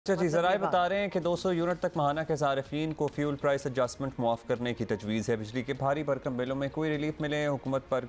अच्छा जी, ज़राए बता रहे हैं कि 200 यूनिट तक माहाना के सारिफीन को फ्यूल प्राइस एडजस्टमेंट मुआफ़ करने की तजवीज़ है। बिजली के भारी भरकम बिलों में कोई रिलीफ मिले हुकूमत पर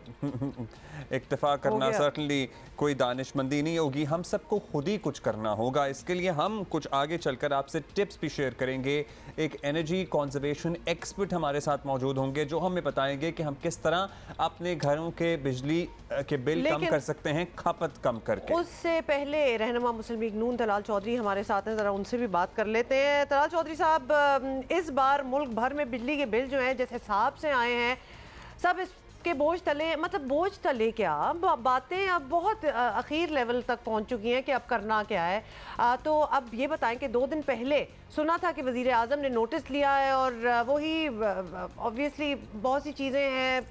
इक्तफा करना सर्टनली कोई दानिशमंदी नहीं होगी। हम सबको खुद ही कुछ करना होगा। इसके लिए हम कुछ आगे चलकर आपसे टिप्स भी शेयर करेंगे। एक एनर्जी कंजर्वेशन एक्सपर्ट हमारे साथ मौजूद होंगे जो हमें बताएंगे कि हम किस तरह अपने घरों के बिजली के बिल कम कर सकते हैं, खपत कम करके। उससे पहले रहनुमा मुस्लिम लीग नून तलाल चौधरी हमारे साथ हैं, जरा उनसे भी बात कर लेते हैं। तलाल चौधरी साहब, इस बार मुल्क भर में बिजली के बिल जो हैं जिस हिसाब से आए हैं, सब इसके बोझ तले, मतलब बोझ तले क्या, बातें अब बहुत अखीर लेवल तक पहुंच चुकी हैं कि अब करना क्या है। तो अब ये बताएं कि 2 दिन पहले सुना था कि वज़ीर आज़म ने नोटिस लिया है और वही ऑब्वियसली बहुत सी चीज़ें हैं,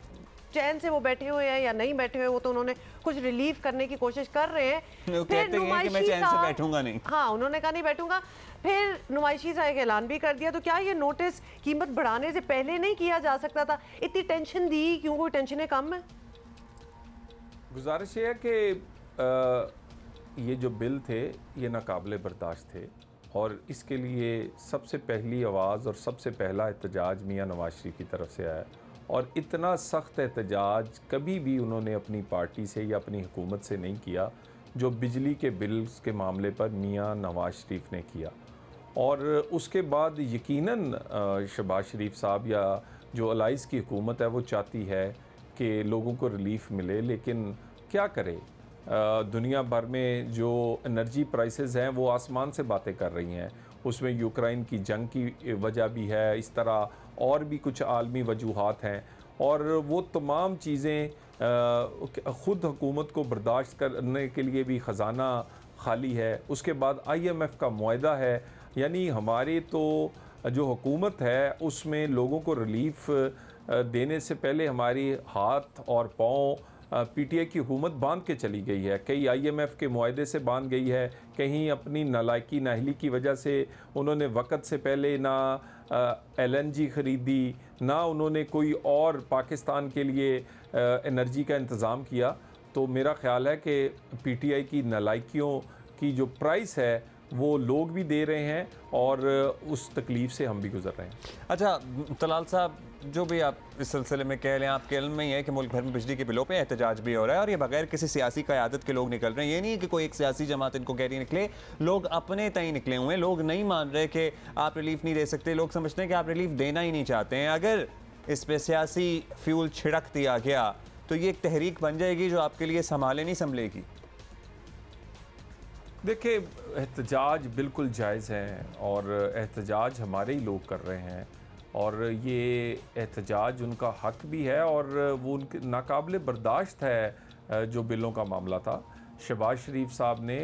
चैन से वो बैठे हुए हैं या नहीं बैठे हुए, वो तो उन्होंने कुछ रिलीफ करने की कोशिश कर रहे हैं। फिर नुमाइशी मैं चैन से बैठूंगा नहीं। हाँ, उन्होंने कहा नहीं बैठूंगा। फिर नुमाइशी साहब का ऐलान भी कर दिया। तो क्या ये नोटिस कीमत बढ़ाने से पहले नहीं किया जा सकता था? इतनी टेंशन दी क्यों? कोई टेंशनें कम है? गुजारिश ये है कि ये जो बिल थे ये नाकाबिले बर्दाश्त थे और इसके लिए सबसे पहली आवाज़ और सबसे पहला एहतजाज मियां नवाज शरीफ की तरफ से आया और इतना सख्त एहतजाज कभी भी उन्होंने अपनी पार्टी से या अपनी हुकूमत से नहीं किया जो बिजली के बिल्स के मामले पर मियां नवाज शरीफ ने किया। और उसके बाद यकीनन शहबाज शरीफ साहब या जो अलाइस की हुकूमत है वो चाहती है कि लोगों को रिलीफ मिले, लेकिन क्या करे, दुनिया भर में जो एनर्जी प्राइसेस हैं वो आसमान से बातें कर रही हैं। उसमें यूक्रेन की जंग की वजह भी है, इस तरह और भी कुछ आलमी वजूहात हैं और वो तमाम चीज़ें ख़ुद हुकूमत को बर्दाश्त करने के लिए भी ख़जाना खाली है। उसके बाद IMF का मुआहदा है, यानी हमारे तो जो हुकूमत है उसमें लोगों को रिलीफ देने से पहले हमारी हाथ और पाँव PTI की हुकूमत बांध के चली गई है। कहीं IMF के मुआहदे से बांध गई है, कहीं अपनी नालायकी नाहली की वजह से उन्होंने वक़्त से पहले ना LNG ख़रीदी, ना उन्होंने कोई और पाकिस्तान के लिए एनर्जी का इंतज़ाम किया। तो मेरा ख़्याल है कि PTI की नालायकियों की जो प्राइस है वो लोग भी दे रहे हैं और उस तकलीफ़ से हम भी गुज़र रहे हैं। अच्छा तलाल साहब, जो भी आप इस सिलसिले में कह रहे हैं, आपके इल्म में ही है कि मुल्क भर में बिजली के बिलों पे एहतजाज भी हो रहा है और ये बगैर किसी सियासी क़यादत के लोग निकल रहे हैं। ये नहीं है कि कोई एक सियासी जमात इनको कह रही निकले, लोग अपने तय निकले हुए हैं। लोग नहीं मान रहे कि आप रिलीफ नहीं दे सकते, लोग समझते हैं कि आप रिलीफ देना ही नहीं चाहते हैं। अगर इस पर सियासी फ्यूल छिड़क दिया गया तो ये एक तहरीक बन जाएगी जो आपके लिए संभाले नहीं संभलेगी। देखिए, एहतजाज बिल्कुल जायज़ हैं और एहतजाज हमारे ही लोग कर रहे हैं और ये एहतजाज उनका हक भी है और वो उनके नाकाबिले बर्दाश्त है। जो बिलों का मामला था, शहबाज शरीफ साहब ने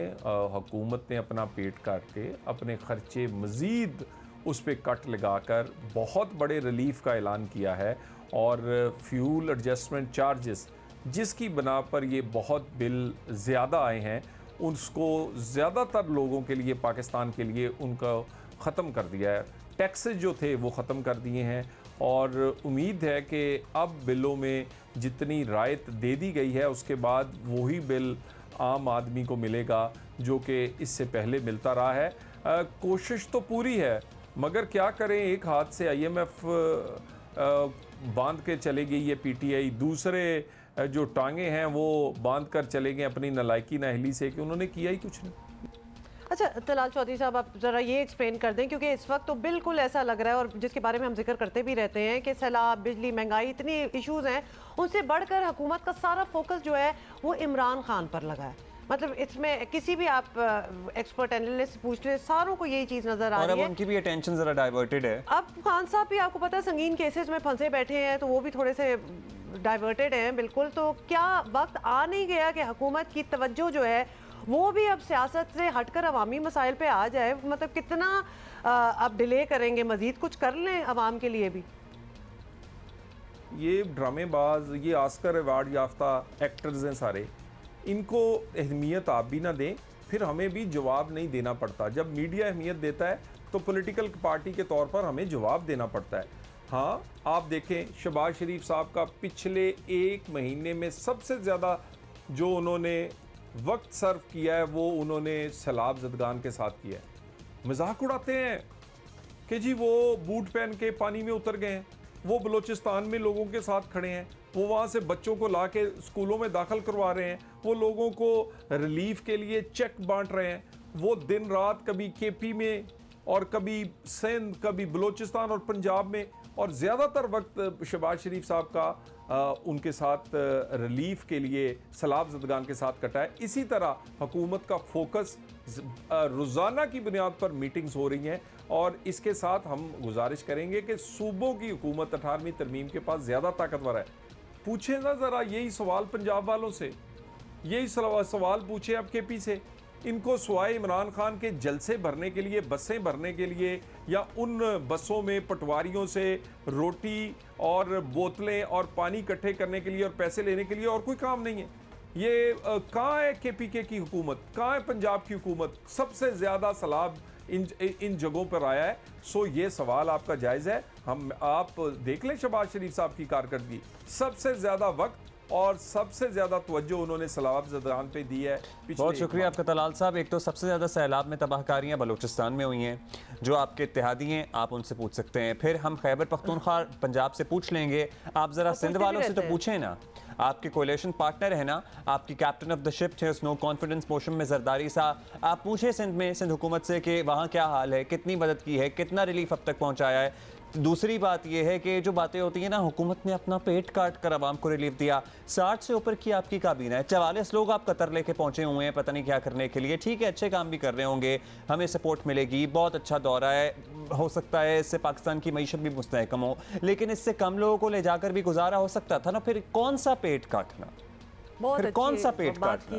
हुकूमत ने अपना पेट काट के अपने ख़र्चे मज़ीद उस पर कट लगाकर बहुत बड़े रिलीफ का ऐलान किया है और फ्यूल एडजस्टमेंट चार्जेस जिसकी बना पर ये बहुत बिल ज़्यादा आए हैं उसको ज़्यादातर लोगों के लिए, पाकिस्तान के लिए उनका ख़त्म कर दिया है। टैक्सेस जो थे वो ख़त्म कर दिए हैं और उम्मीद है कि अब बिलों में जितनी रायत दे दी गई है उसके बाद वही बिल आम आदमी को मिलेगा जो कि इससे पहले मिलता रहा है। कोशिश तो पूरी है मगर क्या करें, एक हाथ से IMF बांध के चले गई ये PTI, दूसरे जो टांगे हैं वो बांध कर चले गए अपनी नालायकी नाहली से कि उन्होंने किया ही कुछ नहीं। अच्छा तलाल चौधरी साहब, आप ज़रा ये एक्सप्लेन कर दें, क्योंकि इस वक्त तो बिल्कुल ऐसा लग रहा है और जिसके बारे में हम जिक्र करते भी रहते हैं कि सैलाब, बिजली, महंगाई, इतनी इश्यूज़ हैं, उनसे बढ़कर हुकूमत का सारा फोकस जो है वो इमरान खान पर लगा है। मतलब इसमें किसी भी आप एक्सपर्ट एनालिस्ट पूछ ले, सारों को यही चीज़ नज़र आ रही है। उनकी भी अटेंशन ज़रा डाइवर्टेड है। अब खान साहब भी आपको पता है संगीन केसेस में फंसे बैठे हैं, तो वो भी थोड़े से डाइवर्टेड हैं बिल्कुल। तो क्या वक्त आ नहीं गया कि हुकूमत की तवज्जो जो है वो भी अब सियासत से हटकर अवामी मसाइल पे आ जाए? मतलब कितना अब डिले करेंगे, मजीद कुछ कर लें अवाम के लिए भी? ये ड्रामेबाज, ये ऑस्कर अवार्ड याफ्ता एक्टर्स हैं सारे, इनको अहमियत आप भी ना दें, फिर हमें भी जवाब नहीं देना पड़ता। जब मीडिया अहमियत देता है तो पॉलिटिकल पार्टी के तौर पर हमें जवाब देना पड़ता है। हाँ, आप देखें शहबाज शरीफ साहब का पिछले 1 महीने में सबसे ज़्यादा जो उन्होंने वक्त सर्व किया है वो उन्होंने सैलाब ज़दगान के साथ किया है। मजाक उड़ाते हैं कि जी वो बूट पहन के पानी में उतर गए हैं, वो बलूचिस्तान में लोगों के साथ खड़े हैं, वो वहाँ से बच्चों को ला के स्कूलों में दाखिल करवा रहे हैं, वो लोगों को रिलीफ के लिए चेक बांट रहे हैं, वो दिन रात कभी केपी में और कभी सिंध, कभी बलूचिस्तान और पंजाब में, और ज़्यादातर वक्त शहबाज शरीफ साहब का उनके साथ रिलीफ के लिए सैलाब ज़दगान के साथ कटा है। इसी तरह हुकूमत का फोकस रोज़ाना की बुनियाद पर मीटिंग्स हो रही हैं, और इसके साथ हम गुजारिश करेंगे कि सूबों की हुकूमत 18वीं तरमीम के पास ज़्यादा ताकतवर है। पूछे ना ज़रा यही सवाल पंजाब वालों से, यही सवाल पूछे आप केपी से। इनको स्वाय इमरान खान के जलसे भरने के लिए, बसें भरने के लिए, या उन बसों में पटवारियों से रोटी और बोतलें और पानी इकट्ठे करने के लिए और पैसे लेने के लिए और कोई काम नहीं है। ये कहाँ है केपीके की हुकूमत, कहाँ है पंजाब की हुकूमत? सबसे ज़्यादा सैलाब इन जगहों पर आया है। सो ये सवाल आपका जायज़ है। आप देख लें शहबाज शरीफ साहब की कारकर्दगी, सबसे ज़्यादा वक्त और सबसे ज्यादा तवज्जो उन्होंने सैलाब ज़दगान पे दी है। बहुत शुक्रिया आपका तलाल साहब। एक तो सबसे ज़्यादा सैलाब में तबाहकारियाँ बलूचिस्तान में हुई हैं, जो आपके इत्तेहादी हैं, आप उनसे पूछ सकते हैं। फिर हम खैबर पख्तूनख्वा पंजाब से पूछ लेंगे। आप ज़रा सिंध वालों से तो पूछें ना, आपके कोलिशन पार्टनर है ना, आपकी कैप्टन ऑफ द शिप थे उस नो कॉन्फिडेंस मोशन में जरदारी साहब, आप पूछे सिंध में, सिंध हुकूमत से कि वहाँ क्या हाल है, कितनी मदद की है, कितना रिलीफ अब तक पहुँचाया है। दूसरी बात यह है कि जो बातें होती हैं ना, हुकूमत ने अपना पेट काट कर आवाम को रिलीफ दिया। 60 से ऊपर की आपकी काबीना है, 44 लोग आप कतर लेके पहुंचे हुए हैं पता नहीं क्या करने के लिए। ठीक है, अच्छे काम भी कर रहे होंगे, हमें सपोर्ट मिलेगी, बहुत अच्छा दौरा है, हो सकता है इससे पाकिस्तान की मईशत भी मुस्तहकम हो, लेकिन इससे कम लोगों को ले जाकर भी गुजारा हो सकता था ना। फिर कौन सा पेट काटना, फिर कौन सा पेट काटना?